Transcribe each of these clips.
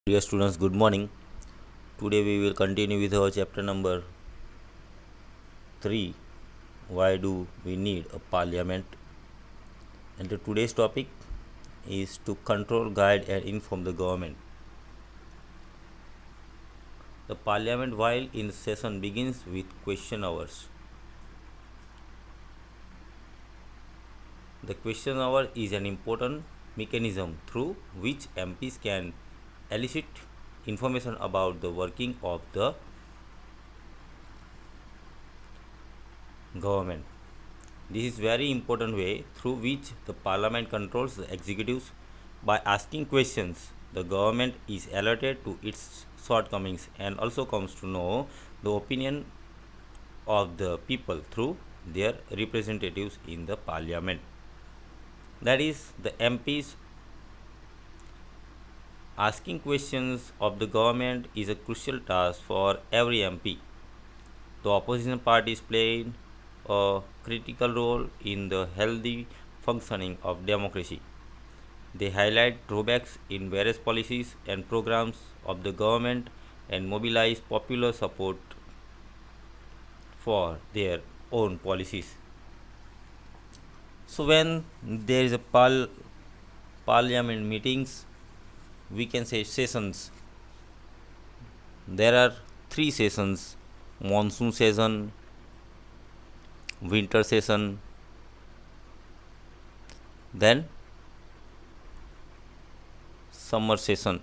Dear students, good morning. Today we will continue with our chapter number 3. Why do we need a parliament? And today's topic is to control, guide, and inform the government. The parliament, while in session, begins with question hours. The question hour is an important mechanism through which MPs can elicit information about the working of the government. This is very important way through which the parliament controls the executives. By asking questions, the government is alerted to its shortcomings and also comes to know the opinion of the people through their representatives in the parliament. That is, the MPs asking questions of the government is a crucial task for every MP. The opposition parties play a critical role in the healthy functioning of democracy. They highlight drawbacks in various policies and programs of the government and mobilize popular support for their own policies. So when there is a parliament meetings, we can say sessions. There are three sessions: monsoon session, winter session, then summer session.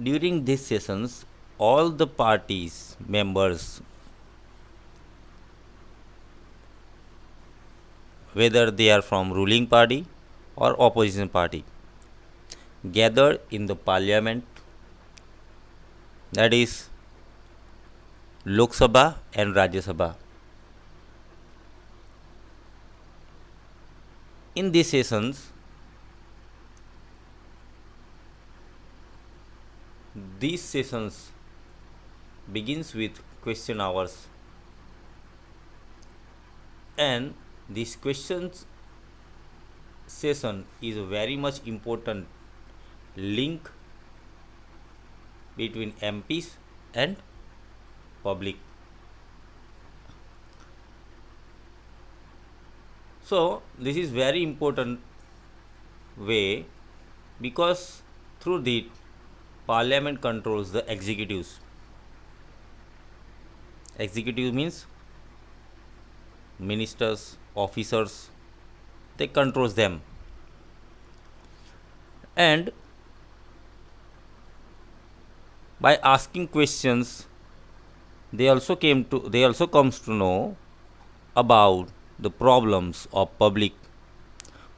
During these sessions, all the parties members, whether they are from ruling party or opposition party, gathered in the parliament, that is Lok Sabha and Rajya Sabha. In these sessions, these sessions begins with question hours, and this questions session is a very much important link between MPs and public. So this is very important way because through the parliament controls the executives. Executive means ministers, officers, they controls them. And by asking questions, they also comes to know about the problems of public,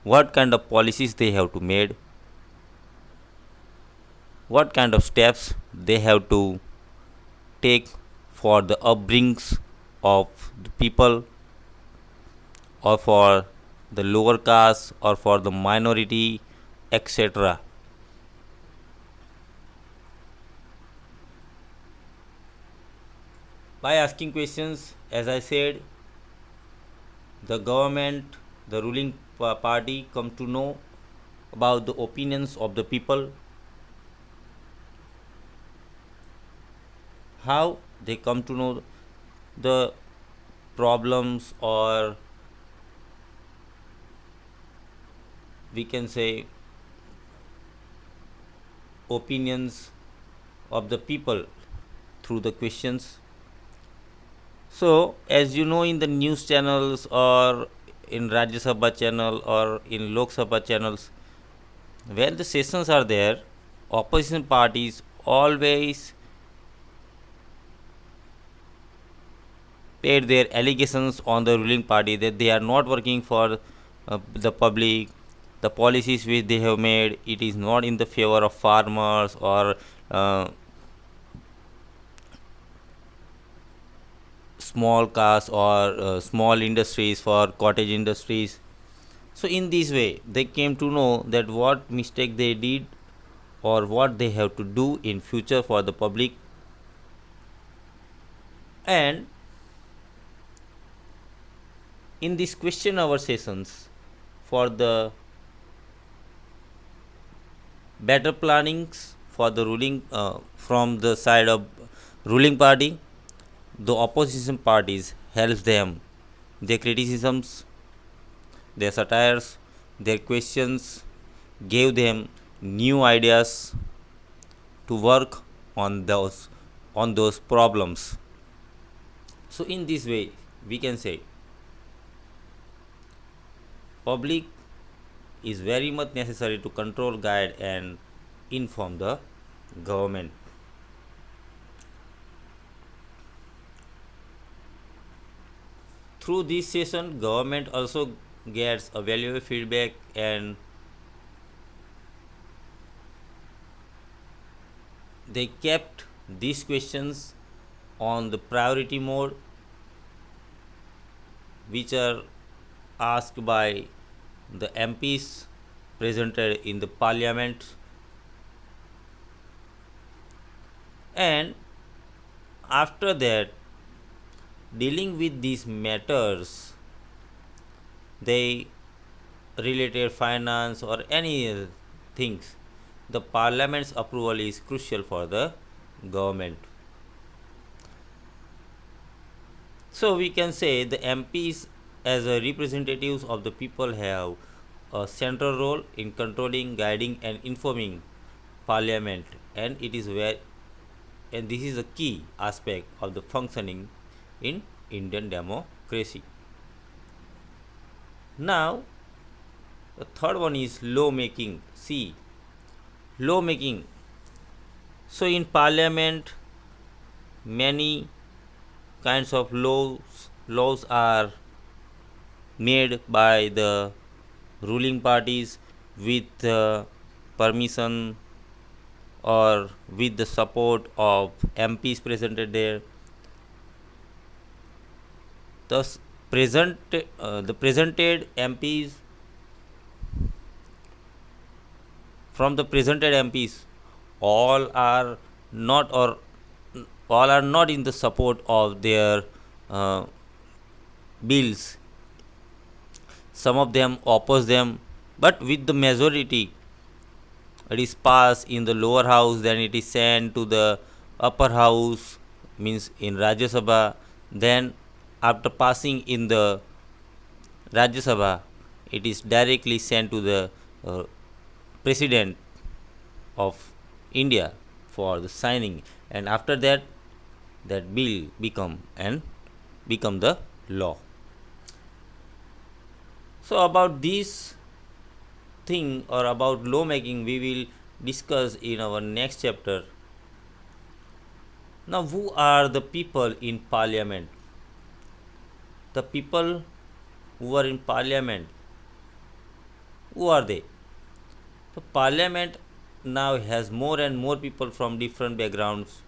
what kind of policies they have to made, what kind of steps they have to take for the upbringings of the people or for the lower caste or for the minority, etc. By asking questions, as I said, the government, the ruling party come to know about the opinions of the people, how they come to know the problems, or we can say opinions of the people through the questions. So as you know, in the news channels or in Rajya Sabha channel or in Lok Sabha channels, when the sessions are there, opposition parties always paid their allegations on the ruling party that they are not working for the public. The policies which they have made, it is not in the favor of farmers or small cars or small industries, for cottage industries. So in this way they came to know that what mistake they did or what they have to do in future for the public. And in this question hour sessions, for the better plannings for the ruling from the side of ruling party, the opposition parties helps them. Their criticisms, their satires, their questions gave them new ideas to work on those problems. So in this way, we can say public is very much necessary to control, guide, and inform the government. Through this session, government also gets a valuable feedback, and they kept these questions on the priority mode, which are asked by the MPs presented in the parliament. And after that, dealing with these matters, they related finance or any other things, the parliament's approval is crucial for the government. So we can say the MPs as a representatives of the people have a central role in controlling, guiding, and informing parliament, and it is where and this is a key aspect of the functioning in Indian democracy. Now the third one is law making. See, law making. So in parliament, many kinds of laws are made by the ruling parties with permission or with the support of MPs presented there. Thus, the presented MPs from the presented MPs, all are not or all are not in the support of their uh, bills. Some of them oppose them, but with the majority, it is passed in the lower house, then it is sent to the upper house, means in Rajya Sabha. Then, after passing in the Rajya Sabha, it is directly sent to the uh, President of India for the signing, and after that, that bill become the law. So about this thing or about lawmaking, we will discuss in our next chapter. Now, who are the people in parliament? The people who are in parliament, who are they? The parliament now has more and more people from different backgrounds.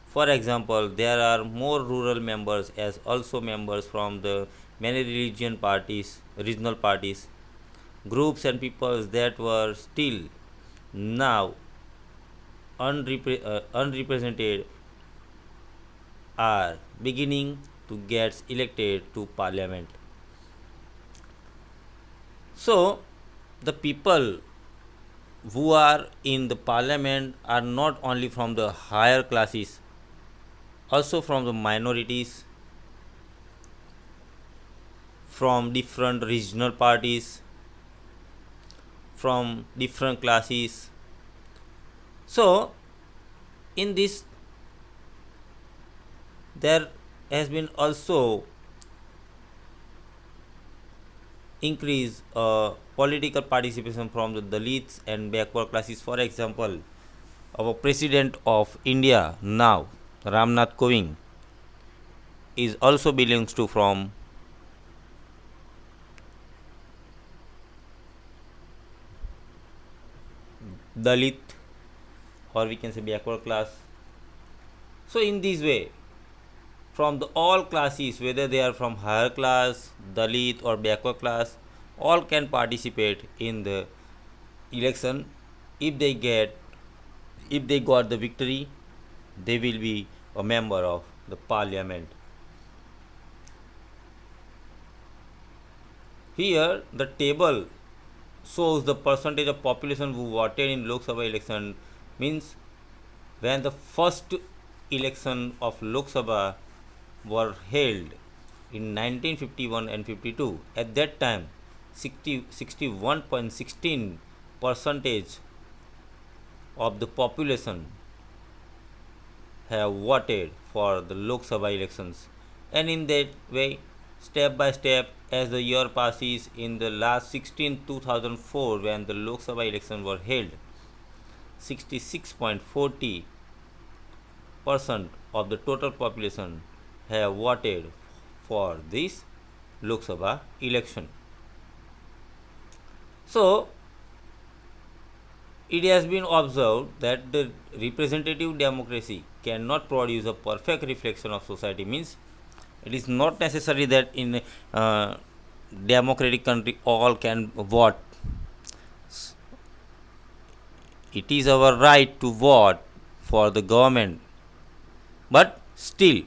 For example, there are more rural members as also members from the many regional parties, groups and peoples that were still now unrepresented are beginning to get elected to parliament. So, the people who are in the parliament are not only from the higher classes, also from the minorities, from different regional parties, from different classes. So, in this, there has been also increase political participation from the Dalits and backward classes. For example, our President of India now, Ramnath Kovind, is also belongs to from Dalit, or we can say backward class. So in this way, from the all classes, whether they are from higher class, Dalit or backward class, all can participate in the election. If they get if they got the victory, they will be a member of the parliament. Here the table shows the percentage of population who voted in Lok Sabha election, means when the first election of Lok Sabha were held in 1951 and 52. At that time, 61.16 percentage of the population have voted for the Lok Sabha elections, and in that way, step by step, as the year passes, in the last 16 2004, when the Lok Sabha election were held, 66.40% of the total population have voted for this Lok Sabha election. So, it has been observed that the representative democracy cannot produce a perfect reflection of society. Means it is not necessary that in democratic country all can vote. It is our right to vote for the government, but still,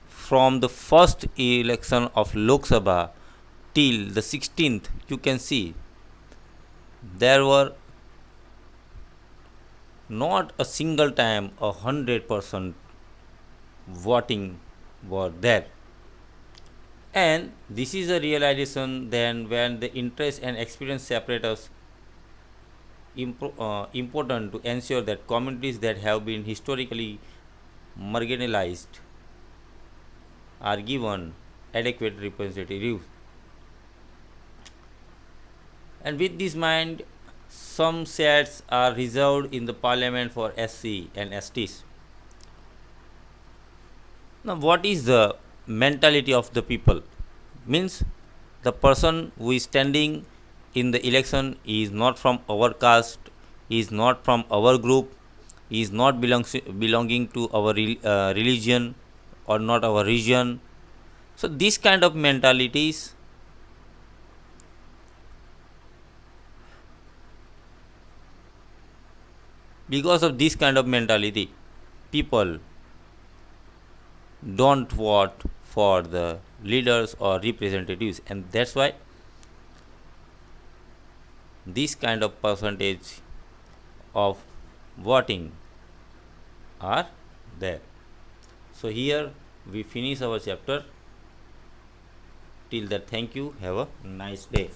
from the first election of Lok Sabha till the 16th, you can see there were not a single time 100% voting were there. And this is a realization then when the interest and experience separate us important to ensure that communities that have been historically marginalized are given adequate representatives. And with this mind, some seats are reserved in the parliament for SC and STs. Now, what is the mentality of the people? Means the person who is standing in the election is not from our caste, is not from our group, is not belonging to our religion or not our region. So, this kind of mentalities because of this kind of mentality, people don't vote for the leaders or representatives, and that's why this kind of percentage of voting are there. So here we finish our chapter. Till that, thank you. Have a nice day.